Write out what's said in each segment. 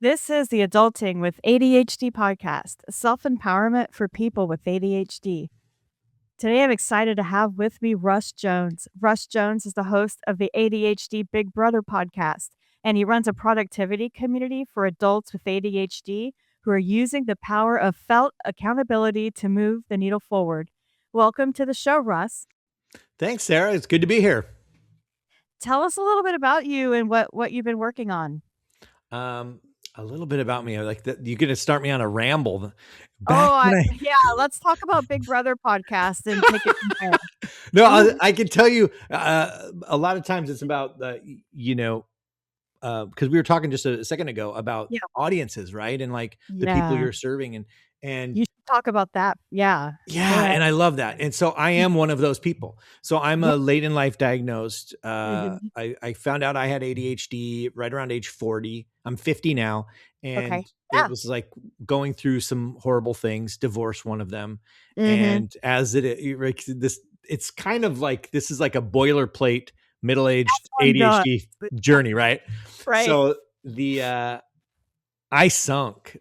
This is the Adulting with ADHD podcast, self-empowerment for people with ADHD. Today, I'm excited to have with me Russ Jones. Russ Jones is the host of the ADHD Big Brother Podcast, and he runs a productivity community for adults with ADHD who are using the power of felt accountability to move the needle forward. Welcome to the show, Russ. Thanks, Sarah. It's good to be here. Tell us a little bit about you and what you've been working on. A little bit about me. Like that, you're going to start me on a ramble. Yeah, let's talk about Big Brother Podcast and take it from there. No, I can tell you a lot of times it's about, because we were talking just a second ago about audiences, right? And like the people you're serving and you should talk about that. Yeah. And I love that. And so I am one of those people. So I'm a late in life diagnosed. I found out I had ADHD right around age 40. I'm 50 now. And it was like going through some horrible things, divorce, one of them. And as it's kind of like, this is like a boilerplate middle-aged ADHD journey, right? Right. So I sunk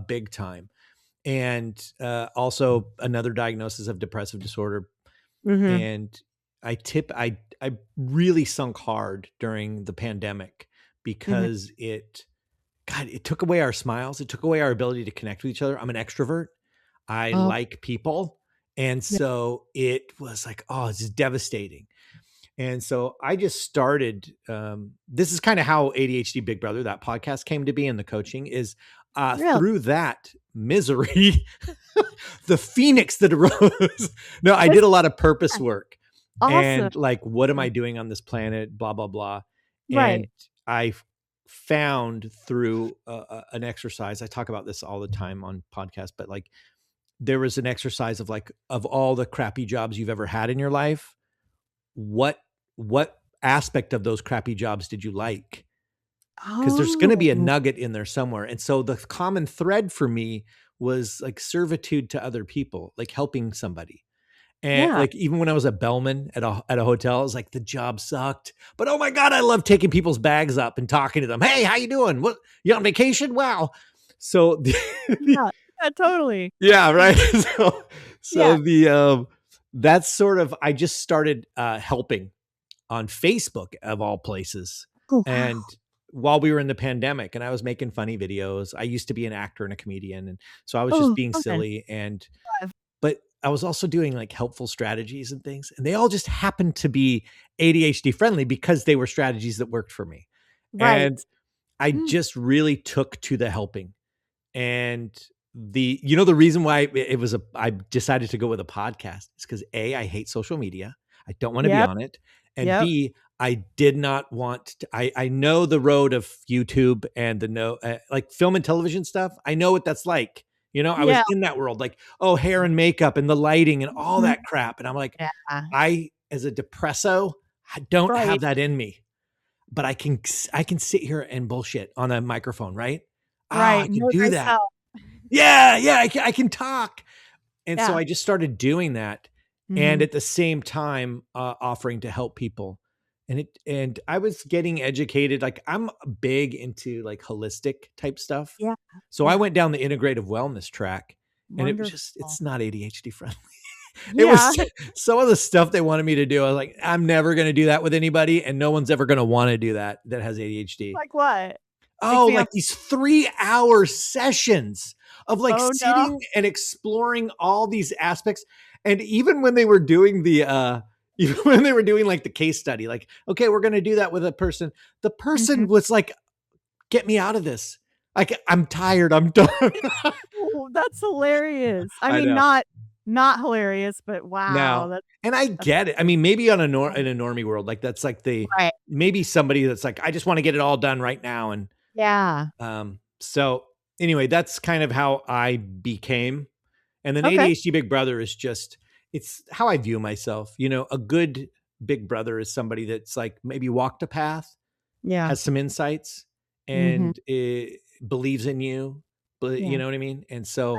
big time. And also another diagnosis of depressive disorder. And I really sunk hard during the pandemic because it took away our smiles. It took away our ability to connect with each other. I'm an extrovert. I like people. And so it was like, it's devastating. And so I just started, this is kind of how ADHD Big Brother, that podcast came to be, and the coaching is through that misery, the phoenix that arose. No, I did a lot of purpose work and like, what am I doing on this planet? Blah, blah, blah. And I found through an exercise, I talk about this all the time on podcasts, but like there was an exercise of all the crappy jobs you've ever had in your life, what aspect of those crappy jobs did you like? Because there's going to be a nugget in there somewhere. And so the common thread for me was like servitude to other people, like helping somebody. And like, even when I was a bellman at a hotel, I was like, the job sucked, but oh my God, I love taking people's bags up and talking to them. Hey, how you doing? What, you on vacation? Wow. So totally. Yeah. Right. That's sort of, I just started helping on Facebook of all places. And while we were in the pandemic, and I was making funny videos, I used to be an actor and a comedian. And so I was just being silly. But I was also doing like helpful strategies and things. And they all just happened to be ADHD friendly because they were strategies that worked for me. Right. And I just really took to the helping. And the reason why I decided to go with a podcast is because A, I hate social media. I don't want to be on it. And B, I did not want to, I know the road of YouTube and like film and television stuff. I know what that's like. I was in that world, like, hair and makeup and the lighting and all that crap. And I'm like, I, as a depresso, I don't have that in me, but I can sit here and bullshit on a microphone, right? I can do that. I can talk. And so I just started doing that. And at the same time, offering to help people. And I was getting educated. Like, I'm big into like holistic type stuff. So I went down the integrative wellness track. And it was just, it's not ADHD friendly. It was some of the stuff they wanted me to do. I was like, I'm never going to do that with anybody. And no one's ever going to want to do that has ADHD. Like what? Like these 3-hour sessions of like sitting and exploring all these aspects. And even when they were doing like the case study, like, okay, we're going to do that with a person. The person was like, get me out of this. Like, I'm tired. I'm done. That's hilarious. I mean, not hilarious, but wow. No. And I get it. I mean, maybe in a normie world, like that's like maybe somebody that's like, I just want to get it all done right now. And so anyway, that's kind of how I became. And then ADHD Big Brother is just, it's how I view myself. A good big brother is somebody that's like maybe walked a path, has some insights, and believes in you. But you know what I mean? And so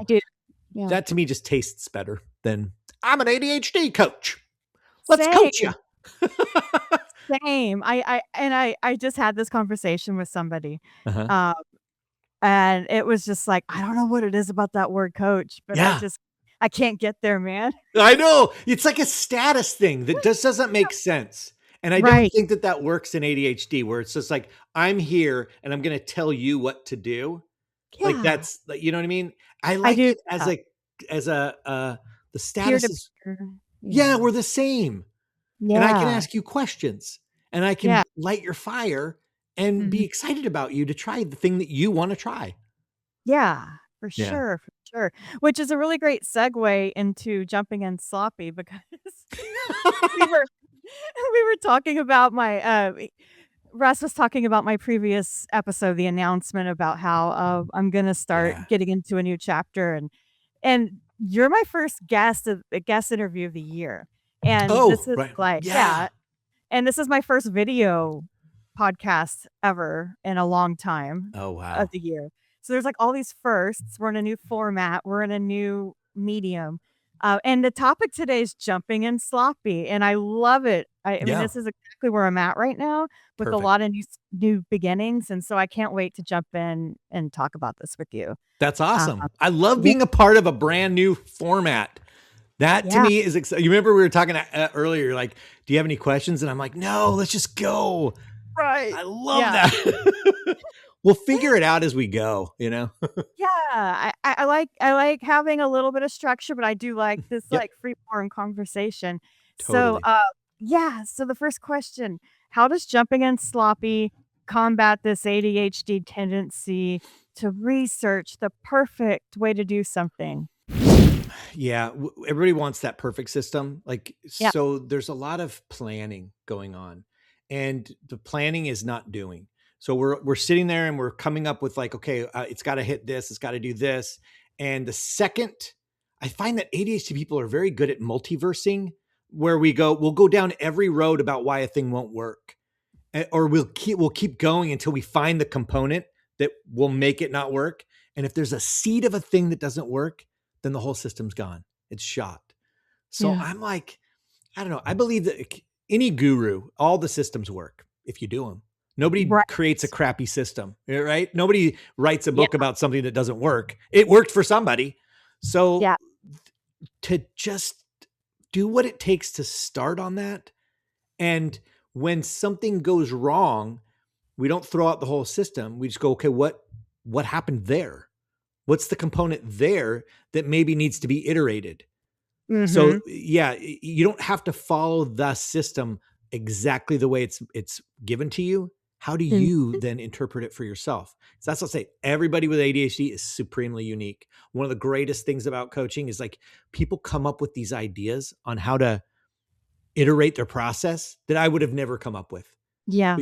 that to me just tastes better than I'm an ADHD coach. Let's coach you. Same. I just had this conversation with somebody. And it was just like, I don't know what it is about that word coach, but Yeah. I can't get there, man. I know. It's like a status thing that just doesn't make sense. And I don't Right. think that that works in ADHD, where it's just like, I'm here and I'm going to tell you what to do. Like Yeah. that's, you know what I mean? I I like do. it as the Peer status to is, peer. yeah, Yeah. we're the same. And I can Yeah. ask you questions and I Yeah. can light your fire and be Mhm. excited about you to try the thing that you want to try. Yeah, for Yeah. sure, for sure. Which is a really great segue into jumping in sloppy because we were we were talking about my Russ was talking about my previous episode, the announcement about how I'm gonna start Yeah. getting into a new chapter, and you're my first guest interview of the year, and this Oh, is right. like Yeah. yeah, and this is my first video podcast ever in a long time Oh, of wow. the year. So there's like all these firsts. We're in a new format. We're in a new medium. And the topic today is jumping in sloppy, and I love it. I mean, Yeah. this is exactly where I'm at right now with a Perfect. lot of new beginnings, and so I can't wait to jump in and talk about this with you. That's Um, awesome. I love yeah, being a part of a brand new format. That to yeah, me is exciting. You remember we were talking earlier, you're like, do you have any questions? And I'm like, no, let's just go. right. I love Yeah. that. We'll figure it out as we go, you know? Yeah, I like having a little bit of structure, but I do like this, Yep, like, free form conversation. So, totally. yeah, so the first question, how does jumping in sloppy combat this ADHD tendency to research the perfect way to do something? Yeah, everybody wants that perfect system. Like, Yeah, so there's a lot of planning going on, and the planning is not doing. So we're sitting there and we're coming up with like, okay, it's got to hit this, it's got to do this. And the second, I find that ADHD people are very good at multiversing, where we'll go down every road about why a thing won't work, or we'll keep going until we find the component that will make it not work. And if there's a seed of a thing that doesn't work, then the whole system's gone. It's shot. So yeah, I'm like, I don't know. I believe that any guru, all the systems work if you do them. Nobody right, creates a crappy system, right? Nobody writes a yeah, book about something that doesn't work. It worked for somebody. So yeah, to just do what it takes to start on that. And when something goes wrong, we don't throw out the whole system. We just go, okay, what happened there? What's the component there that maybe needs to be iterated? So mhm, yeah, you don't have to follow the system exactly the way it's given to you. How do mhm, you then interpret it for yourself? So that's what I say. Everybody with ADHD is supremely unique. One of the greatest things about coaching is like people come up with these ideas on how to iterate their process that I would have never come up with. yeah.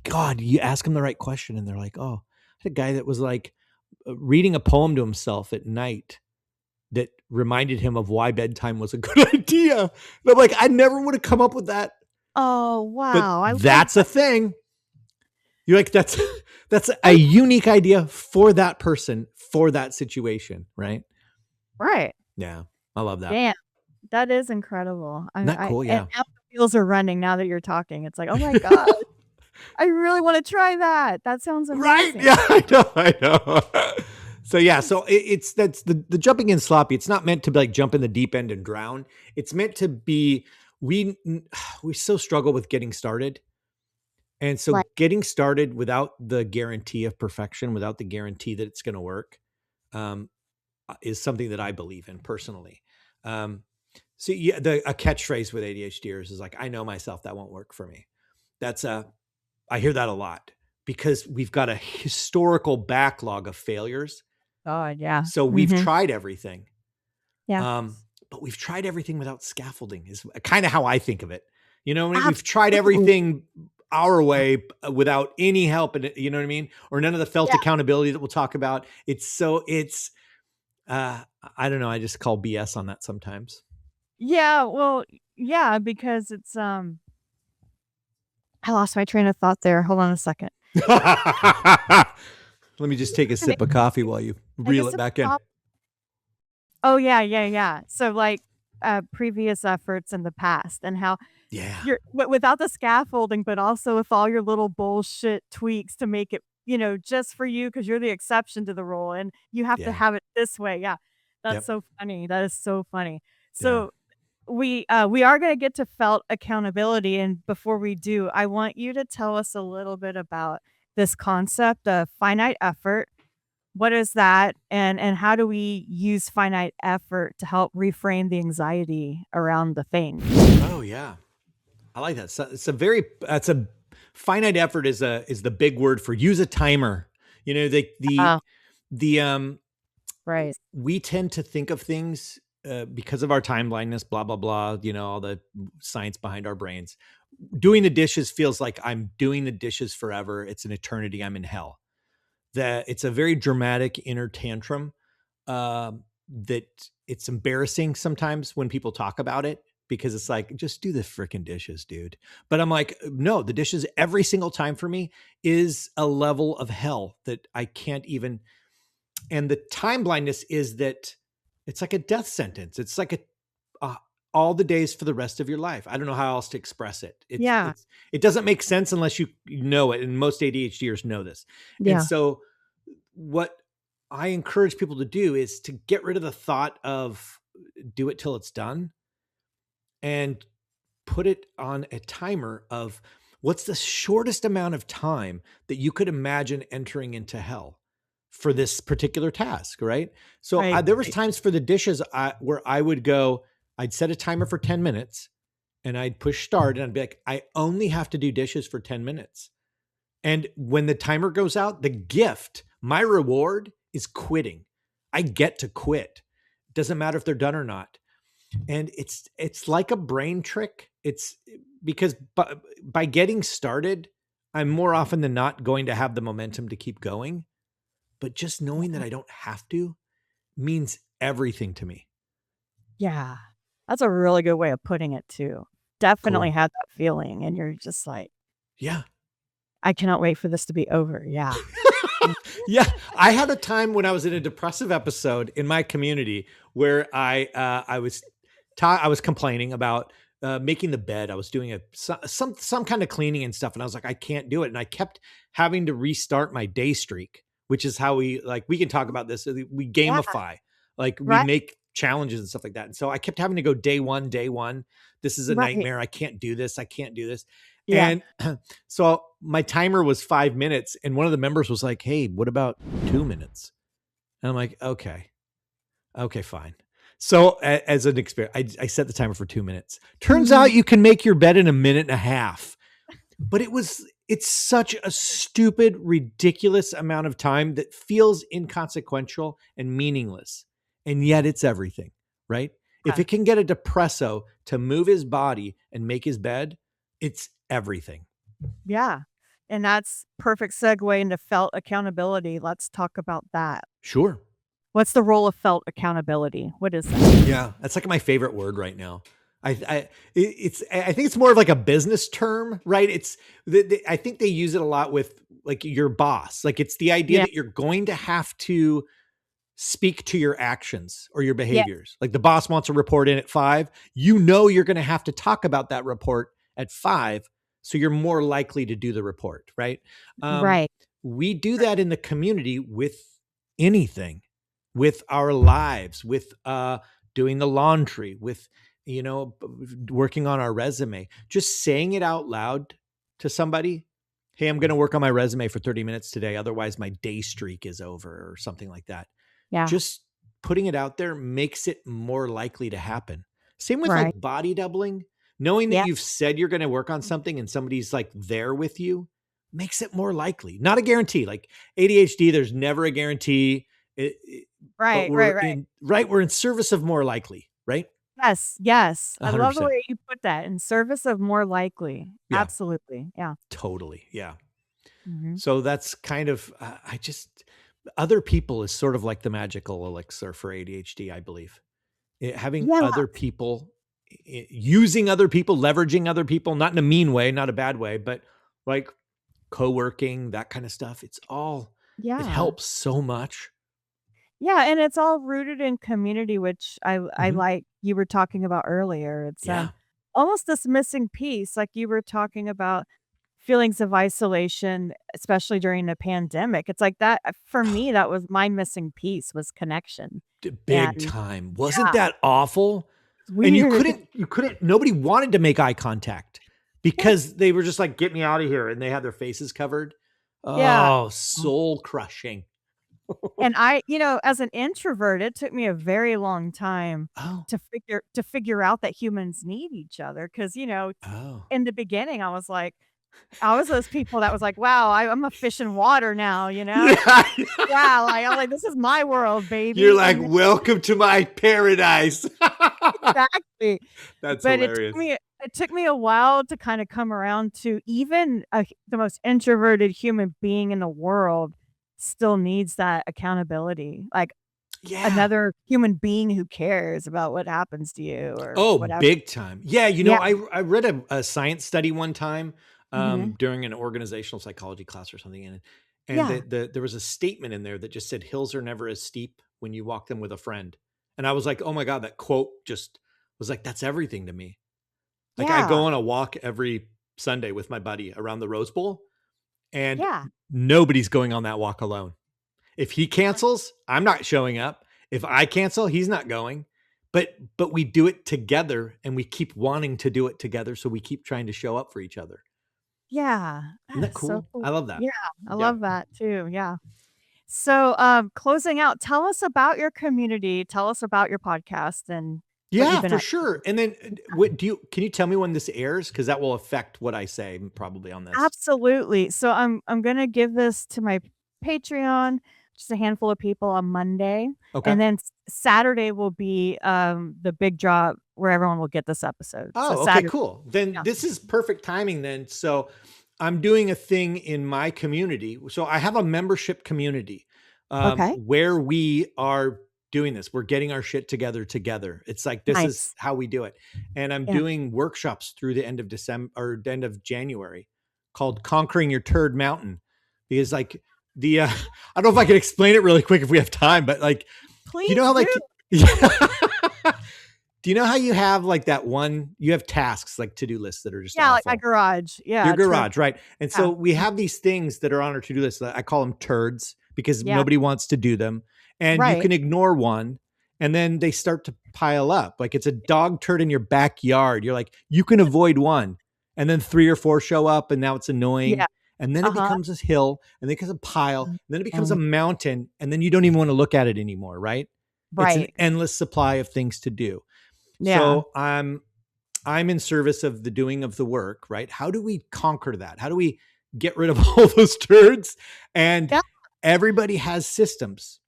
God, you ask them the right question and they're like, oh, I had a guy that was like reading a poem to himself at night that reminded him of why bedtime was a good idea. And I'm like, I never would have come up with that, Oh, but wow, I love that's a that. thing. You're like, that's a I unique idea for that person, for that situation, right? right, Yeah, I love that. damn. That is incredible. Isn't that I cool? and Yeah. now the wheels are running now that you're talking. It's like, "Oh my god, I really wanna try that. That sounds Right? amazing." Yeah, I know, I know. So yeah, so it's that's the jumping in sloppy. It's not meant to be like jump in the deep end and drown. It's meant to be we we so struggle with getting started. And so Like getting started without the guarantee of perfection, without the guarantee that it's going to work, um, is something that I believe in personally. Um, so yeah, a catchphrase with ADHDers is like, "I know myself, that won't work for me." That's I hear that a lot because we've got a historical backlog of failures. God, yeah. So we've Mhm. tried everything, Yeah. but we've tried everything without scaffolding. Is kind of how I think of it. You know, we've tried Absolutely. everything our way without any help, and you know what I mean, or none of the felt Yeah. accountability that we'll talk about. It's I don't know. I just call BS on that sometimes. Yeah, well, yeah, because it's, I lost my train of thought there. Hold on a second. Let me just take a Take sip of coffee while you a reel it sip back of in. coffee. Oh, yeah, yeah, yeah. So, like, previous efforts in the past and how Yeah. you're without the scaffolding, but also with all your little bullshit tweaks to make it just for you because you're the exception to the rule and you have to Yeah. have it this way. Yeah. That's Yep. so funny. That is so funny. Yeah. So we are going to get to felt accountability, and before we do, I want you to tell us a little bit about this concept of finite effort. What is that, and how do we use finite effort to help reframe the anxiety around the thing? Oh yeah. I like that. So it's a finite effort is the big word for use a timer. Oh, The right. we tend to think of things because of our time blindness, blah blah blah. All the science behind our brains. Doing the dishes feels like I'm doing the dishes forever. It's an eternity. I'm in hell. That it's a very dramatic inner tantrum. That it's embarrassing sometimes when people talk about it because it's like, just do the freaking dishes, dude. But I'm like, no, the dishes every single time for me is a level of hell that I can't even. And the time blindness is that it's like a death sentence. It's like uh, all the days for the rest of your life. I don't know how else to express it. Yeah. It doesn't make sense unless you know it. And most ADHDers know this. And Yeah. so what I encourage people to do is to get rid of the thought of do it till it's done and put it on a timer of what's the shortest amount of time that you could imagine entering into hell for this particular task, right? So Right. there was times for the dishes where I would go, I'd set a timer for 10 minutes and I'd push start and I'd be like, I only have to do dishes for 10 minutes. And when the timer goes out, the gift, my reward is quitting. I get to quit. Doesn't matter if they're done or not. And it's like a brain trick. It's because by getting started, I'm more often than not going to have the momentum to keep going. But just knowing that I don't have to means everything to me. Yeah. That's a really good way of putting it too. Definitely Cool. had that feeling, and you're just like, Yeah. "I cannot wait for this to be over." Yeah. Mm. Yeah, I had a time when I was in a depressive episode in my community where I was complaining about making the bed. I was doing some kind of cleaning and stuff, and I was like, I can't do it, and I kept having to restart my day streak, which is how we can talk about this. We Yeah. gamify, like we Right. make challenges and stuff like that, and so I kept having to go day one, day one. This is a Right. nightmare. I can't do this. I can't do this, Yeah. and so my timer was 5 minutes, and one of the members was like, "Hey, what about 2 minutes?" And I'm like, "Okay, fine." So as an experiment, I set the timer for 2 minutes. Turns out Mhm. you can make your bed in a minute and a half, but it's such a stupid, ridiculous amount of time that feels inconsequential and meaningless, and yet it's everything, right? If Yeah. it can get a depresso to move his body and make his bed, it's everything. Yeah. And that's perfect segue into felt accountability. Let's talk about that. Sure. What's the role of felt accountability? What is that? Yeah, that's like my favorite word right now. I think it's more of like a business term, right? I think they use it a lot with like your boss. Like it's the idea Yeah. that you're going to have to speak to your actions or your Yeah. behaviors. Like the boss wants a report in at 5, you're going to have to talk about that report at 5, so you're more likely to do the report, right? Um, Right. we do that in the community with anything, with our lives, with doing the laundry, with working on our resume, just saying it out loud to somebody. Hey, I'm going to work on my resume for 30 minutes today. Otherwise, my day streak is over or something like that. Yeah. Just putting it out there makes it more likely to happen. Same with Right. like body doubling. Knowing that Yeah. you've said you're going to work on something and somebody's like there with you makes it more likely. Not a guarantee. Like ADHD, there's never a guarantee. But Right. Right. Right. we're in service of more likely, right? Yes. Yes. I love the 100%. way you put that, in service of more likely. Yeah, Absolutely. Yeah. totally. Yeah. Mhm. So that's kind of, I just, other people is sort of like the magical elixir for ADHD, I believe. Having Yeah. other people, using other people, leveraging other people, not in a mean way, not a bad way, but like co-working, that kind of stuff. It Yeah. helps so much. Yeah, and it's all rooted in community, which I Mhm. like you were talking about earlier. It's Yeah. almost this missing piece, like you were talking about feelings of isolation, especially during the pandemic. It's like that for me, that was my missing piece was connection. Big And time. Wasn't yeah, that awful? it's And weird. you couldn't, nobody wanted to make eye contact because they were just like, get me out of here. And they had their faces covered. Yeah. Oh, soul crushing. And as an introvert, it took me a very long time Oh, to figure out that humans need each other. Cause, oh. in the beginning, I was those people that was like, wow, I'm a fish in water now, Yeah. Wow, like, I'm like, "This is my world, You're baby," like, and then welcome to my paradise. exactly, That's but hilarious. it took me a while to kinda come around to even the most introverted human being in the world still needs that accountability, like, Yeah. another human being who cares about what happens to you or Oh, whatever. big time. Yeah, Yeah, I read a science study one time mhm, during an organizational psychology class or something, and yeah, there was a statement in there that just said hills are never as steep when you walk them with a friend. And I was like, oh my God, that quote just was like, that's everything to me. Like I go yeah, on a walk every Sunday with my buddy around the Rose Bowl, and yeah, nobody's going on that walk alone. If he cancels, I'm not showing up. If I cancel, he's not going. But we do it together and we keep wanting to do it together. So we keep trying to show up for each other. yeah, Isn't that that is so cool? cool. I love that. Yeah, I Yeah. love that too, yeah. So, closing out, tell us about your community. Tell us about your podcast and what you've Yeah, been for up sure. to. And then what can you tell me when this airs? Because that will affect what I say probably on this. Absolutely. So I'm gonna give this to my Patreon, just a handful of people on Monday, Okay. and then Saturday will be the big drop where everyone will get this episode. So Oh, okay, Saturday, cool. Then yeah. this is perfect timing then. So I'm doing a thing in my community. So I have a membership community Okay. where we are doing this. We're getting our shit together. It's like this is Nice. how we do it. And I'm Yeah. doing workshops through the end of December or the end of January called Conquering Your Turd Mountain. Because like the I don't know if I can explain it really quick if we have time, but like you know Please how do. like do you know how you have like that one you have tasks like to-do lists that are just Yeah, like my awful? garage. Your Yeah, turd. garage, right? And Yeah. so we have these things that are on our to-do list that I call them turds because Yeah. nobody wants to do them. And you Right. can ignore one and then they start to pile up. Like it's a dog turd in your backyard. You're like, you can avoid one. And then three or four show up and now it's annoying. Yeah. And then it Uh-huh. becomes this hill and then it becomes a pile and then it becomes a Mhm. mountain and then you don't even want to look at it anymore, right? It's an Right. endless supply of things to do. Yeah. So I'm in service of the doing of the work, right? How do we conquer that? How do we get rid of all those turds? And Yeah. everybody has systems.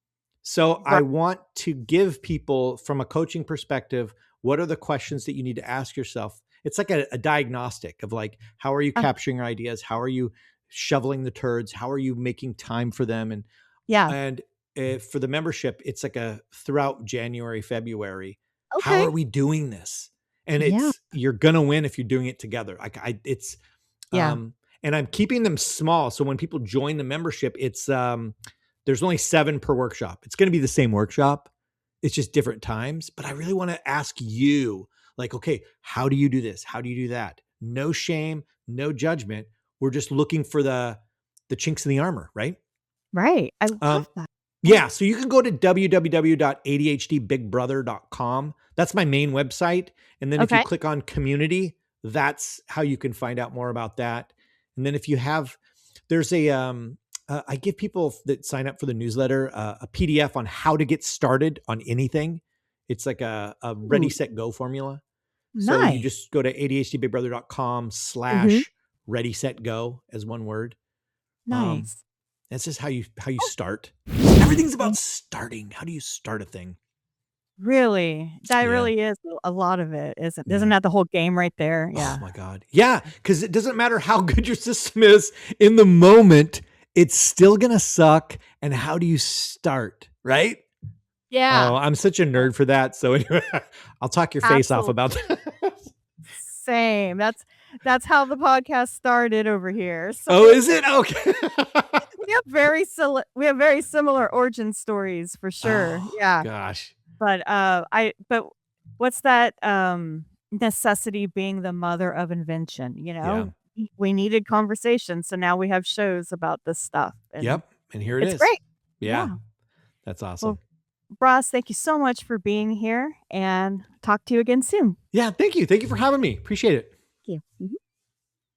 So I Right. want to give people from a coaching perspective, what are the questions that you need to ask yourself? It's like a diagnostic of like, how are you Uh, capturing your ideas? How are you shoveling the turds? How are you making time for them? yeah. And for the membership, it's like a throughout January, February. How Okay. are we doing this? And Yeah. it's you're gonna win if you're doing it together. It's Yeah. and I'm keeping them small. So when people join the membership, it's there's only 7 per workshop. It's gonna be the same workshop. It's just different times. But I really want to ask you, like, okay, how do you do this? How do you do that? No shame, no judgment. We're just looking for the chinks in the armor, right? Right. I Um, love that. Yeah. yeah, so you can go to www.adhdbigbbrother.com. That's my main website. And then if you Okay. click on community, that's how you can find out more about that. And then if you have, there's I give people that sign up for the newsletter a PDF on how to get started on anything. It's like a ready, Ooh, set, go formula. So you nice. just go to ADHDBigBrother.com Mhm. / ready, set, go as one word. Um, Nice. that's just how you Oh, start. Everything's okay. about starting. How do you start a thing? Really? That Yeah. really is a lot of it, isn't Yeah. that the whole game right there? Oh Yeah. my God. Yeah. Cause it doesn't matter how good your system is in the moment, it's still gonna suck. And how do you start? Right? Oh, Yeah. I'm such a nerd for that. So anyway, I'll talk your face off Absolutely. about that. Same. That's how the podcast started over here. So Oh, is it? Okay. we have very similar origin stories for sure. Oh Yeah. gosh. But what's that necessity being the mother of invention, you Yeah. know? we needed conversation. So now we have shows about this stuff. And Yep. And here it it's is. great. Yeah. Yeah. That's awesome. Well, Russ, thank you so much for being here and talk to you again soon. Yeah. Thank you. Thank you for having me. Appreciate it. Thank you.